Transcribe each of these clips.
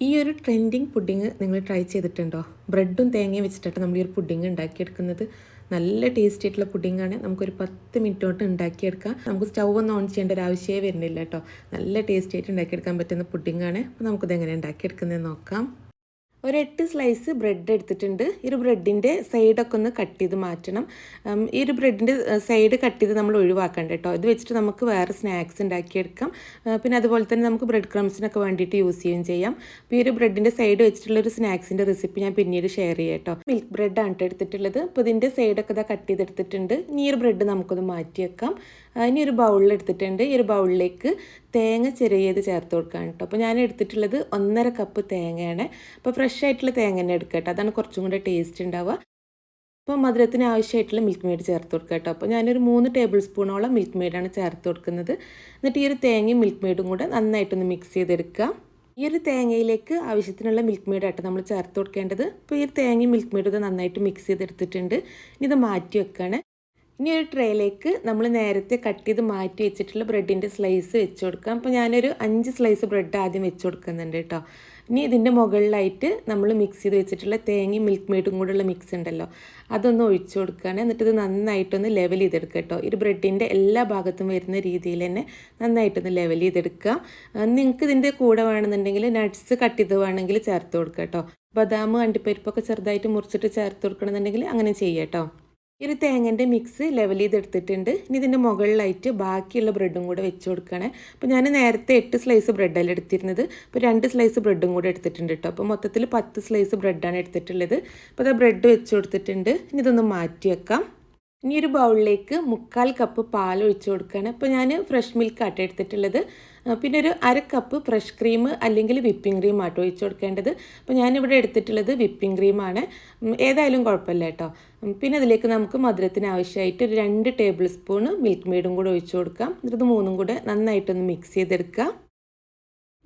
ഈ ഒരു trending pudding നിങ്ങൾ ട്രൈ ചെയ്തിട്ടുണ്ടോ? ബ്രെഡും തേങ്ങയും വെച്ചിട്ടാണ് നമ്മൾ ഈ ഒരു പുഡിങ് ഉണ്ടാക്കിയെടുക്കുന്നത്. നല്ല ടേസ്റ്റി ആയിട്ടുള്ള പുഡിങ്ങാണ്. നമുക്കൊരു 10 മിനിറ്റ് കൊണ്ട് ഉണ്ടാക്കിയെടുക്കാം. നമുക്ക് സ്റ്റൗ ഒന്നും ഓൺ ചെയ്യേണ്ട ഒരു ആവശ്യമേ വരുന്നില്ല കേട്ടോ. നല്ല ടേസ്റ്റി ആയിട്ട് ഉണ്ടാക്കിയെടുക്കാൻ പറ്റുന്ന പുഡിങ്ങാണ്. അപ്പോൾ നമുക്കിത് എങ്ങനെ ഉണ്ടാക്കിയെടുക്കുന്നതെന്ന് നോക്കാം. ഒരു 8 സ്ലൈസ് ബ്രെഡ് എടുത്തിട്ടുണ്ട്. ഈ ഒരു ബ്രെഡിൻ്റെ സൈഡൊക്കെ ഒന്ന് കട്ട് ചെയ്ത് മാറ്റണം. ഈ ഒരു ബ്രെഡിൻ്റെ സൈഡ് കട്ട് ചെയ്ത് നമ്മൾ ഒഴിവാക്കണ്ട കേട്ടോ. ഇത് വെച്ചിട്ട് നമുക്ക് വേറെ സ്നാക്സ് ഉണ്ടാക്കിയെടുക്കാം. പിന്നെ അതുപോലെ തന്നെ നമുക്ക് ബ്രെഡ് ക്രംസിനൊക്കെ വേണ്ടിയിട്ട് യൂസ് ചെയ്യുകയും ചെയ്യാം. അപ്പോൾ ഈ ഒരു ബ്രെഡിൻ്റെ സൈഡ് വെച്ചിട്ടുള്ള ഒരു സ്നാക്സിൻ്റെ റെസിപ്പി ഞാൻ പിന്നീട് ഷെയർ ചെയ്യാം കേട്ടോ. മിൽക്ക് ബ്രെഡാണ് കേട്ടോ എടുത്തിട്ടുള്ളത്. അപ്പോൾ ഇതിൻ്റെ സൈഡൊക്കെ ഇതാ കട്ട് ചെയ്തെടുത്തിട്ടുണ്ട്. ഇനി ഈ ഒരു ബ്രെഡ് നമുക്കൊന്ന് മാറ്റി വെക്കാം. ഇനി ഒരു ബൗളിൽ എടുത്തിട്ടുണ്ട്. ഈ ഒരു ബൗളിലേക്ക് തേങ്ങ ചെറിയത് ചേർത്ത് കൊടുക്കാൻ കേട്ടോ. അപ്പോൾ ഞാൻ എടുത്തിട്ടുള്ളത് 1.5 കപ്പ് തേങ്ങയാണ്. അപ്പോൾ ഫ്രഷ് ആയിട്ടുള്ള തേങ്ങ തന്നെ എടുക്കുക കേട്ടോ. അതാണ് കുറച്ചും കൂടെ ടേസ്റ്റ് ഉണ്ടാവുക. അപ്പോൾ മധുരത്തിന് ആവശ്യമായിട്ടുള്ള മിൽക്ക് മെയ്ഡ് ചേർത്ത് കൊടുക്കുക കേട്ടോ. അപ്പോൾ ഞാനൊരു 3 ടേബിൾ സ്പൂണോളം മിൽക്ക് മെയ്ഡാണ് ചേർത്ത് കൊടുക്കുന്നത്. എന്നിട്ട് ഈ ഒരു തേങ്ങയും മിൽക്ക് മെയ്ഡും കൂടെ നന്നായിട്ടൊന്ന് മിക്സ് ചെയ്തെടുക്കുക. ഈ ഒരു തേങ്ങയിലേക്ക് ആവശ്യത്തിനുള്ള മിൽക്ക് മെയ്ഡായിട്ട് നമ്മൾ ചേർത്ത് കൊടുക്കേണ്ടത്. അപ്പോൾ ഈ ഒരു തേങ്ങയും മിൽക്ക് മെയ്ഡും ഇത് നന്നായിട്ട് മിക്സ് ചെയ്തെടുത്തിട്ടുണ്ട്. ഇനി ഇത് മാറ്റി വെക്കുകയാണ്. ഇനി ഒരു ട്രേയിലേക്ക് നമ്മൾ നേരത്തെ കട്ട് ചെയ്ത് മാറ്റി വെച്ചിട്ടുള്ള ബ്രെഡിൻ്റെ സ്ലൈസ് വെച്ച് കൊടുക്കാം. അപ്പോൾ ഞാനൊരു 5 സ്ലൈസ് ബ്രെഡ് ആദ്യം വെച്ച് കൊടുക്കുന്നുണ്ട് കേട്ടോ. ഇനി ഇതിൻ്റെ മുകളിലായിട്ട് നമ്മൾ മിക്സ് ചെയ്ത് വെച്ചിട്ടുള്ള തേങ്ങയും മിൽക്ക് മെയ്ഡും കൂടെയുള്ള മിക്സ് ഉണ്ടല്ലോ, അതൊന്ന് ഒഴിച്ചു കൊടുക്കുകയാണ്. എന്നിട്ട് ഇത് നന്നായിട്ടൊന്ന് ലെവൽ ചെയ്തെടുക്കുക കേട്ടോ. ഈ ബ്രെഡിൻ്റെ എല്ലാ ഭാഗത്തും വരുന്ന രീതിയിൽ തന്നെ നന്നായിട്ടൊന്ന് ലെവൽ ചെയ്തെടുക്കുക. നിങ്ങൾക്ക് ഇതിൻ്റെ കൂടെ വേണമെന്നുണ്ടെങ്കിൽ നട്ട്സ് കട്ട് ചെയ്ത് വേണമെങ്കിൽ ചേർത്ത് കൊടുക്കുക കേട്ടോ. ബദാം അണ്ടിപ്പരിപ്പൊക്കെ ചെറുതായിട്ട് മുറിച്ചിട്ട് ചേർത്ത് കൊടുക്കണമെന്നുണ്ടെങ്കിൽ അങ്ങനെ ചെയ്യാം കേട്ടോ. ഈ ഒരു തേങ്ങൻ്റെ മിക്സ് ലെവൽ ചെയ്തെടുത്തിട്ടുണ്ട്. ഇനി ഇതിൻ്റെ മുകളിലായിട്ട് ബാക്കിയുള്ള ബ്രെഡും കൂടെ വെച്ച് കൊടുക്കുകയാണ്. അപ്പോൾ ഞാൻ നേരത്തെ 8 സ്ലൈസ് ബ്രെഡല്ല എടുത്തിരുന്നത്. അപ്പോൾ 2 സ്ലൈസ് ബ്രെഡും കൂടെ എടുത്തിട്ടുണ്ട് കേട്ടോ. അപ്പോൾ മൊത്തത്തിൽ 10 സ്ലൈസ് ബ്രെഡാണ് എടുത്തിട്ടുള്ളത്. അപ്പോൾ അത് ബ്രെഡ് വെച്ച് കൊടുത്തിട്ടുണ്ട്. ഇനി ഇതൊന്ന് മാറ്റി വെക്കാം. ഇനി ഒരു ബൗളിലേക്ക് 3/4 കപ്പ് പാൽ ഒഴിച്ച് കൊടുക്കുകയാണ്. അപ്പോൾ ഞാൻ ഫ്രഷ് മിൽക്ക് ആട്ടോ എടുത്തിട്ടുള്ളത്. പിന്നെ ഒരു 1/2 കപ്പ് ഫ്രഷ് ക്രീം അല്ലെങ്കിൽ വിപ്പിംഗ് ക്രീം ആട്ടോ ഒഴിച്ച് കൊടുക്കേണ്ടത്. അപ്പോൾ ഞാനിവിടെ എടുത്തിട്ടുള്ളത് വിപ്പിംഗ് ക്രീമാണ്. ഏതായാലും കുഴപ്പമില്ല കേട്ടോ. പിന്നെ അതിലേക്ക് നമുക്ക് മധുരത്തിന് ആവശ്യമായിട്ട് ഒരു 2 ടേബിൾ സ്പൂണ് മിൽക്ക് മെയ്ഡും കൂടെ ഒഴിച്ച് കൊടുക്കാം. ഇത് മൂന്നും കൂടെ നന്നായിട്ടൊന്ന് മിക്സ് ചെയ്തെടുക്കാം.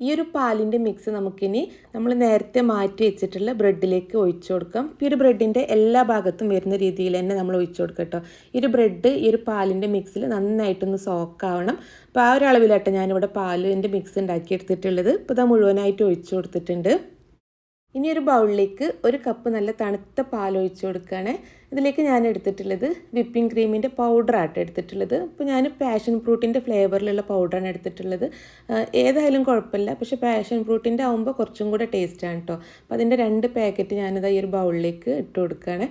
ഈ ഒരു പാലിൻ്റെ മിക്സ് നമുക്കിനി നമ്മൾ നേരത്തെ മാറ്റി വെച്ചിട്ടുള്ള ബ്രെഡിലേക്ക് ഒഴിച്ചു കൊടുക്കാം. ഈ ഒരു ബ്രെഡിൻ്റെ എല്ലാ ഭാഗത്തും വരുന്ന രീതിയിൽ തന്നെ നമ്മൾ ഒഴിച്ചു കൊടുക്കാം കേട്ടോ. ഈ ഒരു ബ്രെഡ് ഈ ഒരു പാലിൻ്റെ മിക്സിൽ നന്നായിട്ടൊന്ന് സോക്കാവണം. അപ്പോൾ ആ ഒരു അളവിലാട്ടോ ഞാനിവിടെ പാലിൻ്റെ മിക്സ് ഉണ്ടാക്കിയെടുത്തിട്ടുള്ളത്. ഇപ്പോൾ ഇത് മുഴുവനായിട്ട് ഒഴിച്ചു കൊടുത്തിട്ടുണ്ട്. ഇനി ഒരു ബൗളിലേക്ക് 1 കപ്പ് നല്ല തണുത്ത പാൽ ഒഴിച്ച് കൊടുക്കുകയാണ്. ഇതിലേക്ക് ഞാൻ എടുത്തിട്ടുള്ളത് വിപ്പിംഗ് ക്രീമിൻ്റെ പൗഡറായിട്ട് എടുത്തിട്ടുള്ളത്. അപ്പോൾ ഞാൻ പാഷൻ ഫ്രൂട്ടിൻ്റെ ഫ്ലേവറിലുള്ള പൗഡറാണ് എടുത്തിട്ടുള്ളത്. ഏതായാലും കുഴപ്പമില്ല, പക്ഷേ പാഷൻ ഫ്രൂട്ടിൻ്റെ ആകുമ്പോൾ കുറച്ചും കൂടെ ടേസ്റ്റാണ് കേട്ടോ. അപ്പോൾ അതിൻ്റെ 2 പാക്കറ്റ് ഞാനിത് ഈ ഒരു ബൗളിലേക്ക് ഇട്ട് കൊടുക്കുകയാണ്.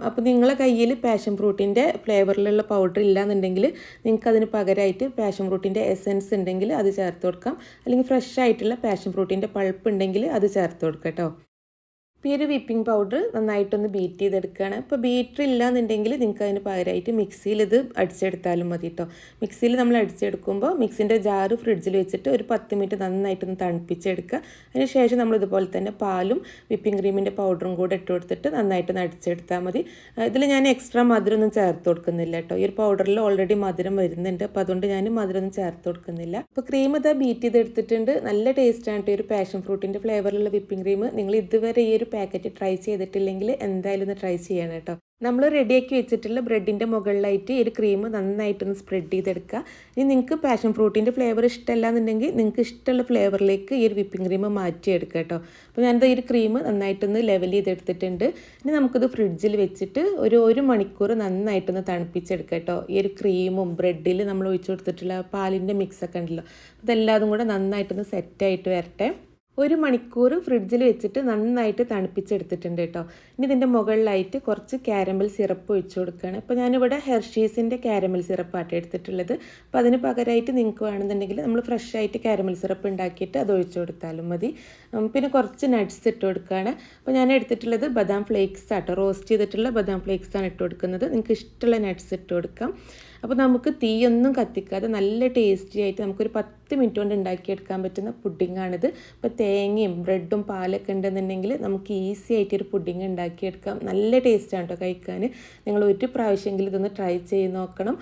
അപ്പോൾ നിങ്ങളെ കയ്യിൽ പാഷൻ ഫ്രൂട്ടിൻ്റെ ഫ്ലേവറിലുള്ള പൗഡർ ഇല്ലയെന്നുണ്ടെങ്കിൽ നിങ്ങൾക്ക് അതിന് പകരമായിട്ട് പാഷൻ ഫ്രൂട്ടിൻ്റെ എസൻസ് ഉണ്ടെങ്കിൽ അത് ചേർത്ത് കൊടുക്കാം. അല്ലെങ്കിൽ ഫ്രഷ് ആയിട്ടുള്ള പാഷൻ ഫ്രൂട്ടിൻ്റെ പൾപ്പ് ഉണ്ടെങ്കിൽ അത് ചേർത്ത് കൊടുക്കാം കേട്ടോ. ഇപ്പോൾ ഈ ഒരു വിപ്പിംഗ് പൗഡർ നന്നായിട്ടൊന്ന് ബീറ്റ് ചെയ്തെടുക്കുകയാണ്. ഇപ്പോൾ ബീറ്റർ ഇല്ലയെന്നുണ്ടെങ്കിൽ നിങ്ങൾക്ക് അതിന് പകരമായിട്ട് മിക്സിയിൽ ഇത് അടിച്ചെടുത്താലും മതി കേട്ടോ. മിക്സിയിൽ നമ്മൾ അടിച്ചെടുക്കുമ്പോൾ മിക്സിൻ്റെ ജാറ് ഫ്രിഡ്ജിൽ വെച്ചിട്ട് ഒരു 10 മിനിറ്റ് നന്നായിട്ടൊന്ന് തണുപ്പിച്ചെടുക്കുക. അതിന് ശേഷം നമ്മൾ ഇതുപോലെ തന്നെ പാലും വിപ്പിംഗ് ക്രീമിൻ്റെ പൗഡറും കൂടെ ഇട്ട് കൊടുത്തിട്ട് നന്നായിട്ടൊന്ന് അടിച്ചെടുത്താൽ മതി. ഇതിൽ ഞാൻ എക്സ്ട്രാ മധുരമൊന്നും ചേർത്ത് കൊടുക്കുന്നില്ല കേട്ടോ. ഈ ഒരു പൗഡറിൽ ഓൾറെഡി മധുരം വരുന്നുണ്ട്. അപ്പോൾ അതുകൊണ്ട് ഞാൻ മധുരമൊന്നും ചേർത്ത് കൊടുക്കുന്നില്ല. അപ്പോൾ ക്രീം ഇതാ ബീറ്റ് ചെയ്തെടുത്തിട്ടുണ്ട്. നല്ല ടേസ്റ്റാണ് ഈ ഒരു പാഷൻ ഫ്രൂട്ടിൻ്റെ ഫ്ലേവറിലുള്ള വിപ്പിംഗ് ക്രീം. നിങ്ങൾ ഇതുവരെ ഈ ഒരു പാക്കറ്റ് ട്രൈ ചെയ്തിട്ടില്ലെങ്കിൽ എന്തായാലും ഒന്ന് ട്രൈ ചെയ്യണം കേട്ടോ. നമ്മൾ റെഡിയാക്കി വെച്ചിട്ടുള്ള ബ്രെഡിൻ്റെ മുകളിലായിട്ട് ഈ ഒരു ക്രീം നന്നായിട്ടൊന്ന് സ്പ്രെഡ് ചെയ്തെടുക്കുക. ഇനി നിങ്ങൾക്ക് പാഷൻ ഫ്രൂട്ടിൻ്റെ ഫ്ലേവർ ഇഷ്ടമല്ല എന്നുണ്ടെങ്കിൽ നിങ്ങൾക്ക് ഇഷ്ടമുള്ള ഫ്ലേവറിലേക്ക് ഈ ഒരു വിപ്പിംഗ് ക്രീം മാറ്റിയെടുക്കുക കേട്ടോ. അപ്പോൾ ഞാനിത് ഈ ഒരു ക്രീം നന്നായിട്ടൊന്ന് ലെവൽ ചെയ്തെടുത്തിട്ടുണ്ട്. ഇനി നമുക്കിത് ഫ്രിഡ്ജിൽ വെച്ചിട്ട് ഒരു മണിക്കൂർ നന്നായിട്ടൊന്ന് തണുപ്പിച്ചെടുക്കുക കേട്ടോ. ഈ ഒരു ക്രീമും ബ്രെഡിൽ നമ്മൾ ഒഴിച്ചു കൊടുത്തിട്ടുള്ള പാലിൻ്റെ മിക്സൊക്കെ ഉണ്ടല്ലോ, അതെല്ലാതും കൂടെ നന്നായിട്ടൊന്ന് സെറ്റായിട്ട് വരട്ടെ. 1 മണിക്കൂർ ഫ്രിഡ്ജിൽ വെച്ചിട്ട് നന്നായിട്ട് തണുപ്പിച്ചെടുത്തിട്ടുണ്ട് കേട്ടോ. ഇനി ഇതിൻ്റെ മുകളിലായിട്ട് കുറച്ച് കാരമൽ സിറപ്പ് ഒഴിച്ചു കൊടുക്കുകയാണ്. അപ്പോൾ ഞാനിവിടെ ഹെർഷീസിൻ്റെ കാരമൽ സിറപ്പായിട്ട് എടുത്തിട്ടുള്ളത്. അപ്പോൾ അതിന് പകരമായിട്ട് നിങ്ങൾക്ക് വേണമെന്നുണ്ടെങ്കിൽ നമ്മൾ ഫ്രഷ് ആയിട്ട് കാരമൽ സിറപ്പ് ഉണ്ടാക്കിയിട്ട് അത് ഒഴിച്ചു കൊടുത്താലും മതി. പിന്നെ കുറച്ച് നട്ട്സ് ഇട്ട് കൊടുക്കുകയാണ്. അപ്പോൾ ഞാൻ എടുത്തിട്ടുള്ളത് ബദാം ഫ്ലേക്സ് ആട്ടോ. റോസ്റ്റ് ചെയ്തിട്ടുള്ള ബദാം ഫ്ലേക്സാണ് ഇട്ട് കൊടുക്കുന്നത്. നിങ്ങൾക്ക് ഇഷ്ടമുള്ള നട്ട്സ് ഇട്ട് കൊടുക്കാം. അപ്പോൾ നമുക്ക് തീയൊന്നും കത്തിക്കാതെ നല്ല ടേസ്റ്റി ആയിട്ട് നമുക്കൊരു 10 മിനിറ്റ് കൊണ്ട് ഉണ്ടാക്കിയെടുക്കാൻ പറ്റുന്ന പുഡിങ്ങാണിത്. ഇപ്പോൾ തേങ്ങയും ബ്രെഡും പാലൊക്കെ ഉണ്ടെന്നുണ്ടെങ്കിൽ നമുക്ക് ഈസി ആയിട്ട് ഒരു പുഡിങ് ഉണ്ടാക്കിയെടുക്കാം. നല്ല ടേസ്റ്റാണ് കേട്ടോ കഴിക്കാൻ. നിങ്ങൾ ഒരു പ്രാവശ്യമെങ്കിലും ഇതൊന്ന് ട്രൈ ചെയ്ത് നോക്കണം.